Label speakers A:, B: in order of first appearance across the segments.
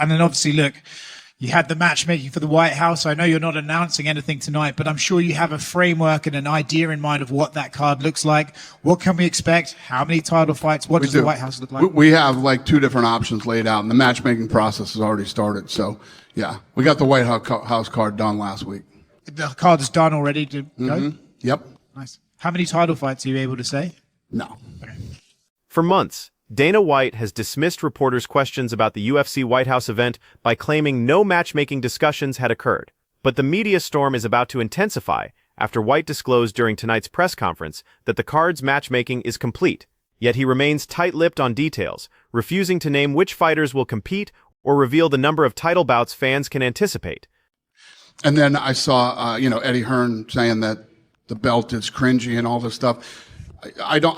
A: And then obviously, look, you had the matchmaking for the White House. I know you're not announcing anything tonight, but I'm sure you have a framework and an idea in mind of what that card looks like. What can we expect? How many title fights? What does the White House look like?
B: We have like 2 different options laid out, and the matchmaking process has already started. So, yeah, we got the White House card done last week.
A: The card is done already to go?
B: Yep.
A: Nice. How many title fights are you able to say?
B: No.
A: Okay.
C: For months, Dana White has dismissed reporters' questions about the UFC White House event by claiming no matchmaking discussions had occurred. But the media storm is about to intensify after White disclosed during tonight's press conference that the card's matchmaking is complete. Yet he remains tight-lipped on details, refusing to name which fighters will compete or reveal the number of title bouts fans can anticipate.
B: And then I saw, Eddie Hearn saying that the belt is cringy and all this stuff. I don't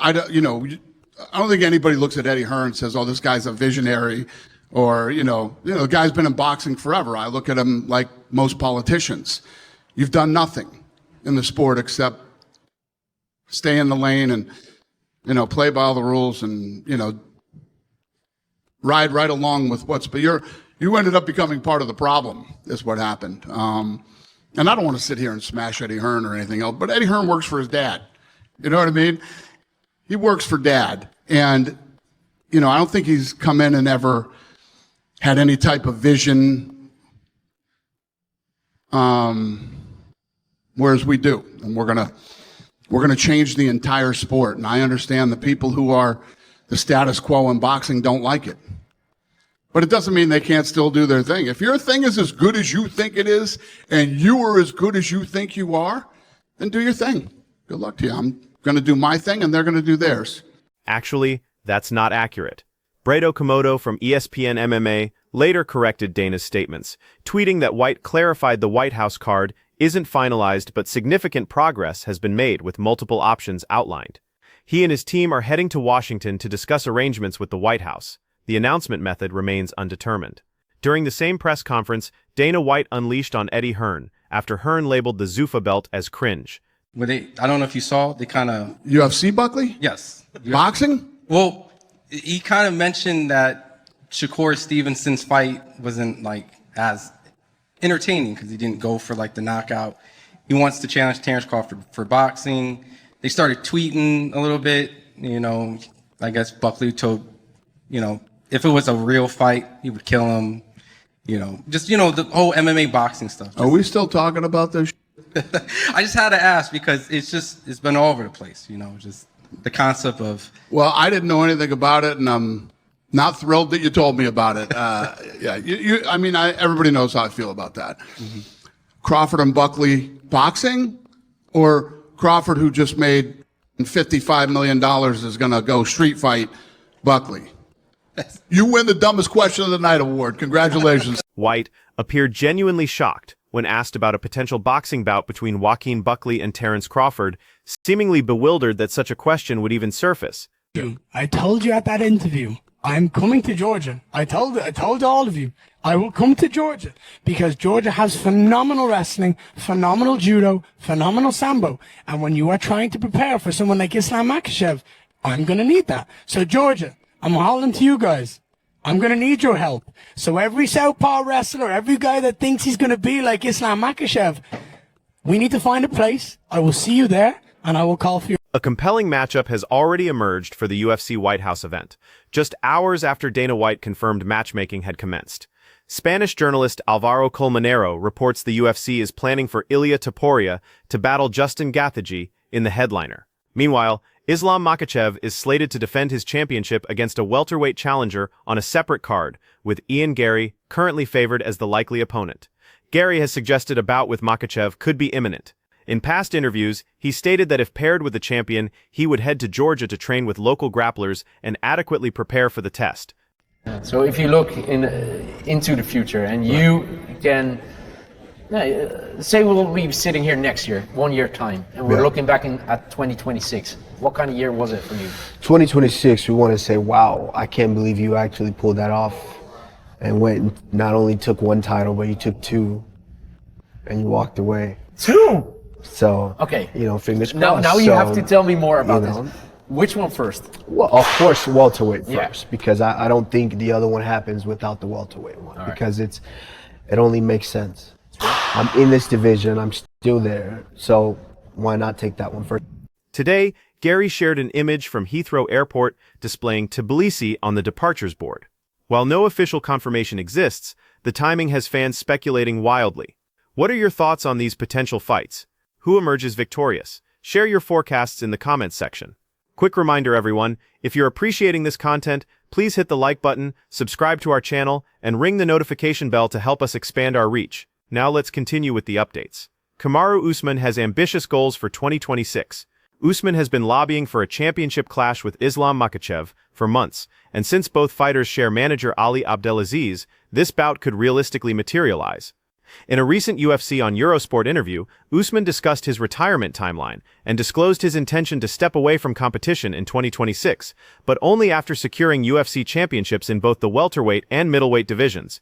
B: think anybody looks at Eddie Hearn and says, "Oh, this guy's a visionary," or the guy's been in boxing forever. I look at him like most politicians. You've done nothing in the sport except stay in the lane and play by all the rules and ride right along with but you ended up becoming part of the problem. Is what happened. And I don't want to sit here and smash Eddie Hearn or anything else, but Eddie Hearn works for his dad. You know what I mean? He works for dad. And, I don't think he's come in and ever had any type of vision, whereas we do. And we're gonna change the entire sport. And I understand the people who are the status quo in boxing don't like it. But it doesn't mean they can't still do their thing. If your thing is as good as you think it is, and you are as good as you think you are, then do your thing. Good luck to you. I'm going to do my thing, and they're going to do theirs.
C: Actually, that's not accurate. Brado Komodo from ESPN MMA later corrected Dana's statements, tweeting that White clarified the White House card isn't finalized, but significant progress has been made with multiple options outlined. He and his team are heading to Washington to discuss arrangements with the White House. The announcement method remains undetermined. During the same press conference, Dana White unleashed on Eddie Hearn after Hearn labeled the Zuffa belt as cringe.
D: I don't know if you saw, they kind of...
B: UFC Buckley?
D: Yes.
B: Boxing?
D: Well, he kind of mentioned that Shakur Stevenson's fight wasn't as entertaining because he didn't go for the knockout. He wants to challenge Terrence Crawford for boxing. They started tweeting a little bit, I guess Buckley told, if it was a real fight, he would kill him. The whole MMA boxing stuff.
B: Are we still talking about this?
D: I just had to ask because it's been all over the place, just the concept of.
B: Well, I didn't know anything about it, and I'm not thrilled that you told me about it. Everybody knows how I feel about that. Mm-hmm. Crawford and Buckley boxing, or Crawford, who just made $55 million, is going to go street fight Buckley. You win the Dumbest Question of the Night award. Congratulations.
C: White appeared genuinely shocked when asked about a potential boxing bout between Joaquin Buckley and Terrence Crawford, seemingly bewildered that such a question would even surface.
E: I told you at that interview, I'm coming to Georgia. I told all of you, I will come to Georgia because Georgia has phenomenal wrestling, phenomenal judo, phenomenal sambo. And when you are trying to prepare for someone like Islam Makhachev, I'm going to need that. So Georgia, I'm holding to you guys. I'm going to need your help. So every southpaw wrestler, every guy that thinks he's going to be like Islam Makhachev, we need to find a place. I will see you there, and I will call for you.
C: A compelling matchup has already emerged for the UFC White House event, just hours after Dana White confirmed matchmaking had commenced. Spanish journalist Alvaro Colmenero reports the UFC is planning for Ilia Topuria to battle Justin Gaethje in the headliner. Meanwhile, Islam Makhachev is slated to defend his championship against a welterweight challenger on a separate card, with Ian Gary currently favored as the likely opponent. Gary has suggested a bout with Makhachev could be imminent. In past interviews, he stated that if paired with the champion, he would head to Georgia to train with local grapplers and adequately prepare for the test.
F: So if you look into the future and you can... say we'll be sitting here next year, 1 year time, and we're looking back at 2026. What kind of year was it for you?
G: 2026, we want to say, wow, I can't believe you actually pulled that off and went and not only took one title, but you took two and you walked away.
F: Two?
G: So,
F: okay.
G: Fingers crossed.
F: Now you have to tell me more about this. Which one first?
G: Well, of course, welterweight
F: Yeah.
G: first, because I don't think the other one happens without the welterweight one, because it only makes sense. I'm in this division, I'm still there, so why not take that one first?
C: Today, Gary shared an image from Heathrow Airport displaying Tbilisi on the departures board. While no official confirmation exists, the timing has fans speculating wildly. What are your thoughts on these potential fights? Who emerges victorious? Share your forecasts in the comments section. Quick reminder, everyone, if you're appreciating this content, please hit the like button, subscribe to our channel, and ring the notification bell to help us expand our reach. Now let's continue with the updates. Kamaru Usman has ambitious goals for 2026. Usman has been lobbying for a championship clash with Islam Makhachev for months, and since both fighters share manager Ali Abdelaziz, this bout could realistically materialize. In a recent UFC on Eurosport interview, Usman discussed his retirement timeline and disclosed his intention to step away from competition in 2026, but only after securing UFC championships in both the welterweight and middleweight divisions.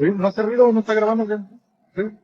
H: ¿No ha servido? ¿No está grabando? ¿Qué? ¿Sí?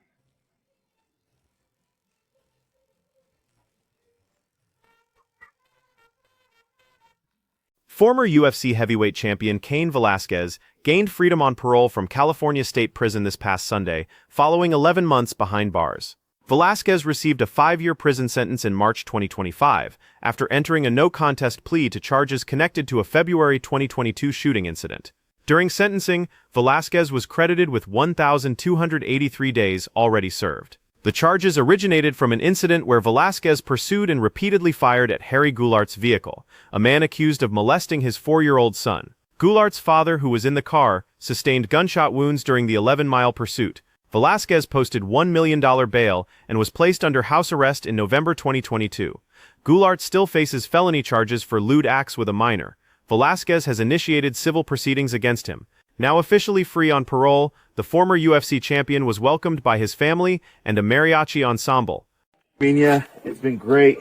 C: Former UFC heavyweight champion Cain Velasquez gained freedom on parole from California State Prison this past Sunday, following 11 months behind bars. Velasquez received a 5-year prison sentence in March 2025 after entering a no-contest plea to charges connected to a February 2022 shooting incident. During sentencing, Velasquez was credited with 1,283 days already served. The charges originated from an incident where Velasquez pursued and repeatedly fired at Harry Goulart's vehicle, a man accused of molesting his 4-year-old son. Goulart's father, who was in the car, sustained gunshot wounds during the 11-mile pursuit. Velasquez posted $1 million bail and was placed under house arrest in November 2022. Goulart still faces felony charges for lewd acts with a minor. Velasquez has initiated civil proceedings against him. Now officially free on parole, the former UFC champion was welcomed by his family and a mariachi ensemble.
I: It's been great.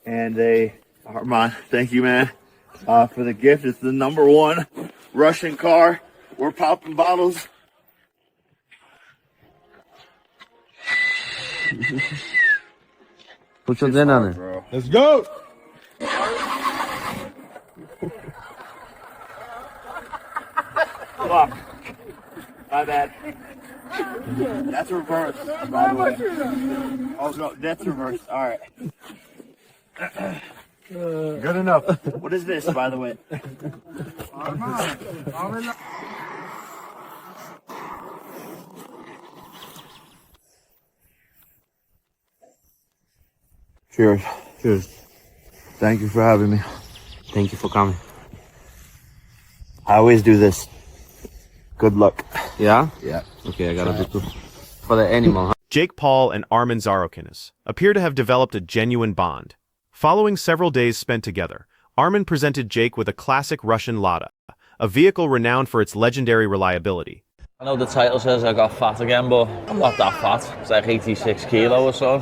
I: And Armand, thank you, man, for the gift. It's the #1 Russian car. We're popping bottles.
J: Put your in on it.
H: Let's go!
I: Fuck. My bad. That's reverse, by the way. Oh, no, that's reverse. All right.
H: Good enough.
I: What is this, by the way? Cheers.
J: Cheers.
I: Thank you for having me.
J: Thank you for coming.
I: I always do this. Good luck.
J: Yeah?
I: Yeah.
J: Okay, I gotta do too. For the animal, huh?
C: Jake Paul and Arman Tsarukyan appear to have developed a genuine bond. Following several days spent together, Arman presented Jake with a classic Russian Lada, a vehicle renowned for its legendary reliability.
K: I know the title says I got fat again, but I'm not that fat. It's like 86 kilo or so.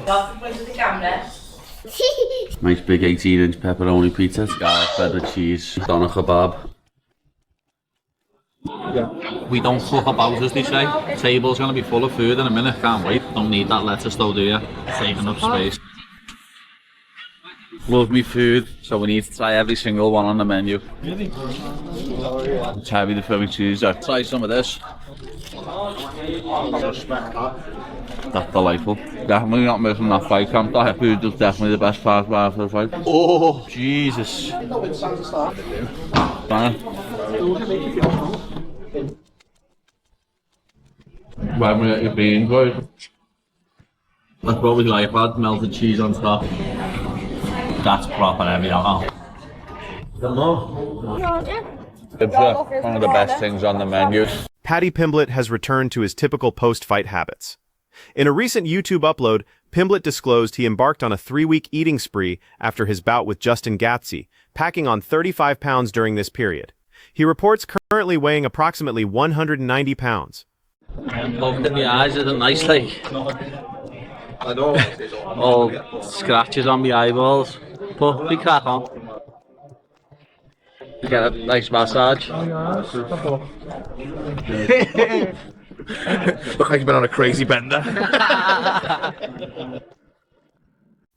J: Nice big 18-inch pepperoni pizza, garlic bread with cheese, doner kebab.
K: We don't fuck about, as they say. The table's gonna be full of food in a minute. Can't wait. Don't need that lettuce though, do you? It's taking up space. Love me food, so we need to try every single one on the menu. Really? It's heavy the Philly cheese. Try some of this. That's delightful. Definitely not missing that fight camp. That food is definitely the best part of the fight. Oh, Jesus. When we get your beans, boys. That's what we like, lad. Melted cheese on top. That's proper heavy, that one. One of the best things on the menu.
C: Paddy Pimblett has returned to his typical post-fight habits. In a recent YouTube upload, Pimblett disclosed he embarked on a 3-week eating spree after his bout with Justin Gaethje, packing on 35 pounds during this period. He reports currently weighing approximately 190 pounds.
K: Looked in the eyes, isn't nice, like. I know. All scratches on my eyeballs. But we crack on. You get a nice massage.
H: Look like you've been on a crazy bender.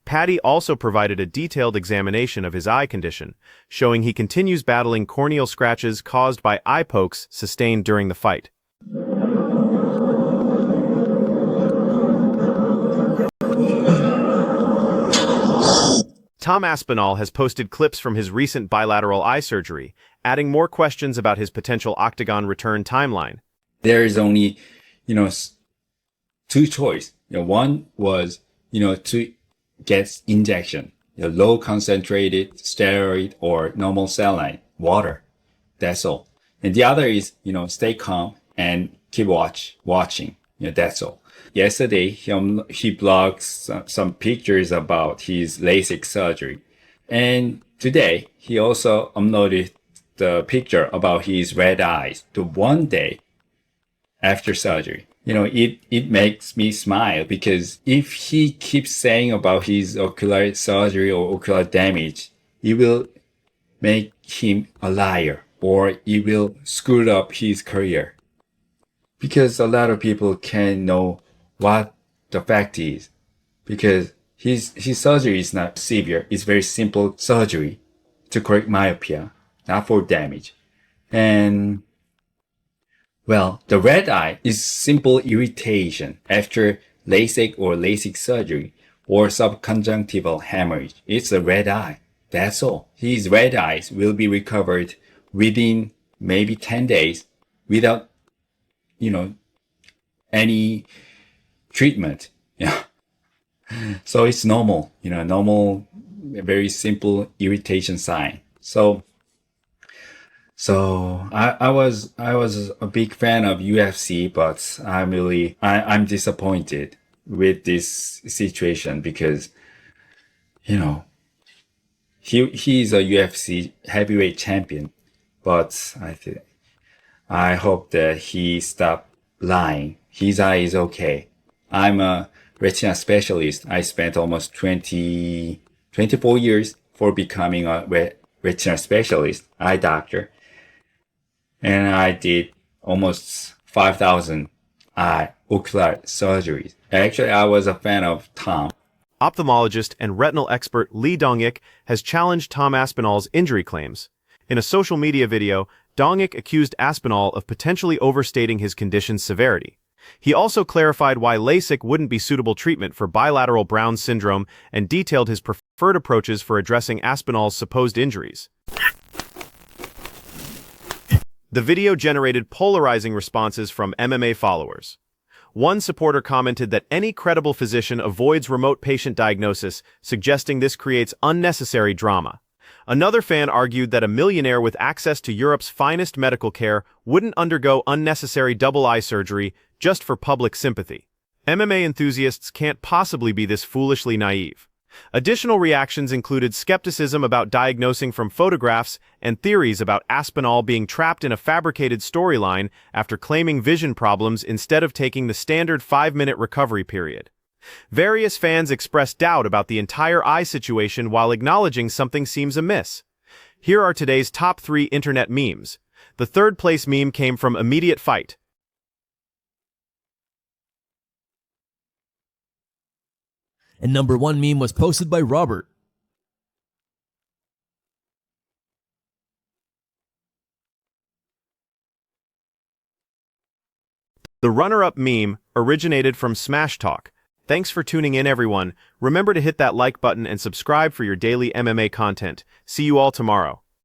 C: Paddy also provided a detailed examination of his eye condition, showing he continues battling corneal scratches caused by eye pokes sustained during the fight. Tom Aspinall has posted clips from his recent bilateral eye surgery, adding more questions about his potential octagon return timeline.
L: There is only, two choices. One was, to get injection, low concentrated steroid or normal saline, water. That's all. And the other is, stay calm and keep watching. That's all. Yesterday, he blogged some pictures about his LASIK surgery. And today, he also uploaded the picture about his red eyes the one day after surgery. It makes me smile because if he keeps saying about his ocular surgery or ocular damage, it will make him a liar or it will screw up his career. Because a lot of people can't know what the fact is. Because his surgery is not severe. It's very simple surgery to correct myopia, not for damage. And well, the red eye is simple irritation after LASIK or LASIK surgery or subconjunctival hemorrhage. It's a red eye. That's all. His red eyes will be recovered within maybe 10 days without, any treatment. Yeah. So it's normal, normal, very simple irritation sign. So I was a big fan of UFC, but I'm disappointed with this situation because, he's a UFC heavyweight champion, but I hope that he stopped lying. His eye is okay. I'm a retina specialist. I spent almost 24 years for becoming a retina specialist, eye doctor. And I did almost 5,000 eye ocular surgeries. Actually, I was a fan of Tom.
C: Ophthalmologist and retinal expert Lee Dong-ik has challenged Tom Aspinall's injury claims. In a social media video, Dong-ik accused Aspinall of potentially overstating his condition's severity. He also clarified why LASIK wouldn't be suitable treatment for bilateral Brown syndrome and detailed his preferred approaches for addressing Aspinall's supposed injuries. The video generated polarizing responses from MMA followers. One supporter commented that any credible physician avoids remote patient diagnosis, suggesting this creates unnecessary drama. Another fan argued that a millionaire with access to Europe's finest medical care wouldn't undergo unnecessary double eye surgery just for public sympathy. MMA enthusiasts can't possibly be this foolishly naive. Additional reactions included skepticism about diagnosing from photographs and theories about Aspinall being trapped in a fabricated storyline after claiming vision problems instead of taking the standard 5-minute recovery period. Various fans expressed doubt about the entire eye situation while acknowledging something seems amiss. Here are today's top 3 internet memes. The third place meme came from Immediate Fight.
M: And number 1 meme was posted by Robert.
C: The runner-up meme originated from Smash Talk. Thanks for tuning in, everyone. Remember to hit that like button and subscribe for your daily MMA content. See you all tomorrow.